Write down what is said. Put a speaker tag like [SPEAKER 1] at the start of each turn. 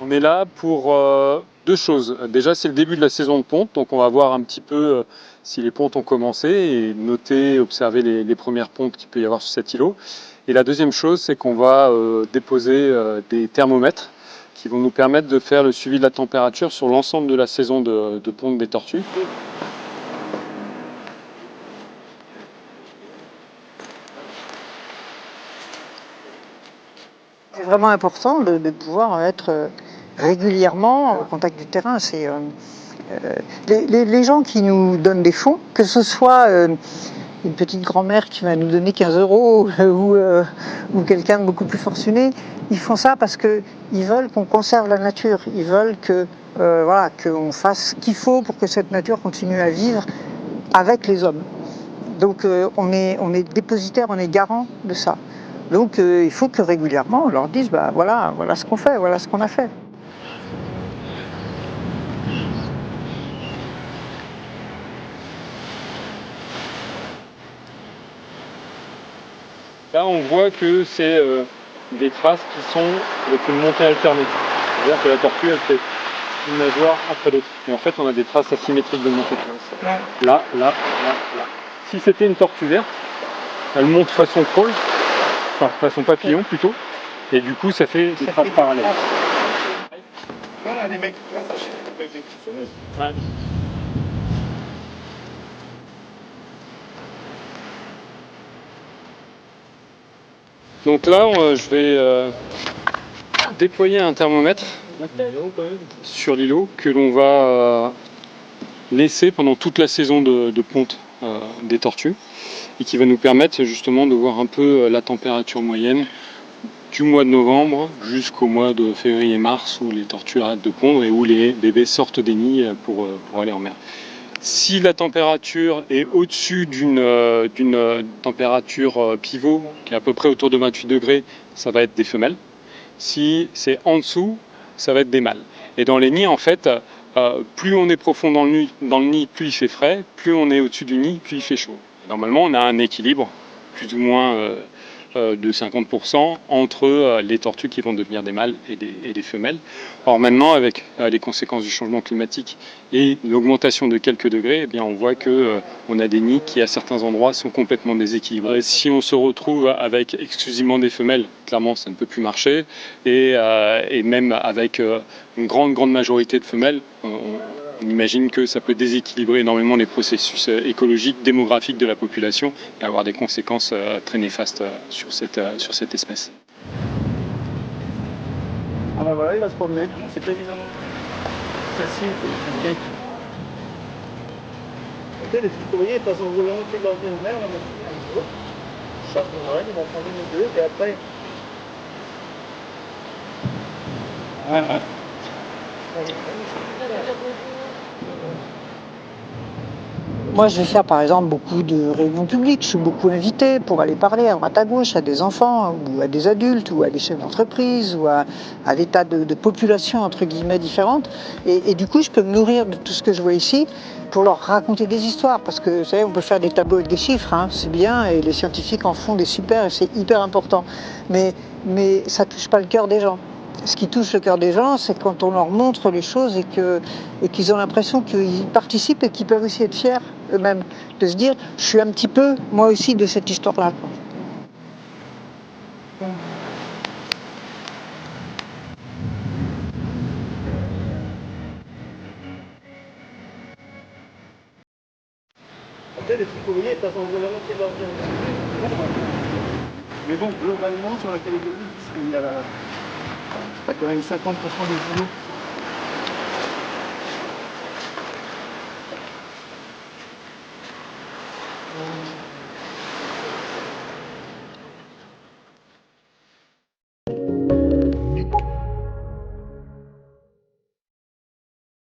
[SPEAKER 1] On est là pour deux choses. Déjà, c'est le début de la saison de ponte, donc on va voir un petit peu si les pontes ont commencé et noter, observer les premières pontes qu'il peut y avoir sur cet îlot. Et la deuxième chose, c'est qu'on va déposer des thermomètres qui vont nous permettre de faire le suivi de la température sur l'ensemble de la saison de ponte des tortues.
[SPEAKER 2] C'est vraiment important de pouvoir être régulièrement au contact du terrain. C'est les gens qui nous donnent des fonds, que ce soit une petite grand-mère qui va nous donner 15 € ou quelqu'un de beaucoup plus fortuné, ils font ça parce qu'ils veulent qu'on conserve la nature. Ils veulent voilà, qu'on fasse ce qu'il faut pour que cette nature continue à vivre avec les hommes. Donc on est dépositaire, on est garant de ça. Donc il faut que régulièrement on leur dise voilà ce qu'on fait, voilà ce qu'on a fait.
[SPEAKER 1] Là, on voit que c'est des traces qui sont avec une montée alternée. C'est-à-dire que la tortue, elle fait une nageoire après l'autre. Et en fait, on a des traces asymétriques de montée. Là. Si c'était une tortue verte, elle monte façon crawl, enfin façon papillon plutôt, et du coup, ça fait des traces parallèles.
[SPEAKER 3] Voilà, les mecs,
[SPEAKER 1] Ouais. Donc là, je vais déployer un thermomètre sur l'îlot que l'on va laisser pendant toute la saison de ponte des tortues et qui va nous permettre justement de voir un peu la température moyenne du mois de novembre jusqu'au mois de février-mars où les tortues arrêtent de pondre et où les bébés sortent des nids pour aller en mer. Si la température est au-dessus d'une température pivot, qui est à peu près autour de 28 degrés, ça va être des femelles. Si c'est en dessous, ça va être des mâles. Et dans les nids, en fait, plus on est profond dans le nid, plus il fait frais, plus on est au-dessus du nid, plus il fait chaud. Normalement, on a un équilibre, plus ou moins de 50% entre les tortues qui vont devenir des mâles et des femelles. Or maintenant, avec les conséquences du changement climatique et l'augmentation de quelques degrés, eh bien, on voit qu'on a des nids qui, à certains endroits, sont complètement déséquilibrés. Si on se retrouve avec exclusivement des femelles, clairement, ça ne peut plus marcher. Et même avec une grande majorité de femelles, on imagine que ça peut déséquilibrer énormément les processus écologiques, démographiques de la population et avoir des conséquences très néfastes sur cette espèce.
[SPEAKER 3] Ah bah voilà, il va se promener. C'est évidemment facile. Ok, les petits courriers, de toute façon, vous remontez dans une mer, on va mettre un jour. Chaque oreille, ils vont prendre une ou deux, et après. Ouais.
[SPEAKER 2] Moi, je vais faire par exemple beaucoup de réunions publiques. Je suis beaucoup invitée pour aller parler à droite à gauche à des enfants ou à des adultes ou à des chefs d'entreprise ou à des tas de populations entre guillemets différentes. Et du coup, je peux me nourrir de tout ce que je vois ici pour leur raconter des histoires. Parce que vous savez, on peut faire des tableaux avec des chiffres, hein, c'est bien, et les scientifiques en font des super et c'est hyper important. Mais ça touche pas le cœur des gens. Ce qui touche le cœur des gens, c'est quand on leur montre les choses et qu'ils ont l'impression qu'ils participent et qu'ils peuvent aussi être fiers eux-mêmes, de se dire je suis un petit peu moi aussi de cette histoire-là.
[SPEAKER 3] Après, les petits courriers, de toute façon, vous remontez dans une mer. Mais bon, globalement, sur la catégorie, il y a quand même 50% des boulots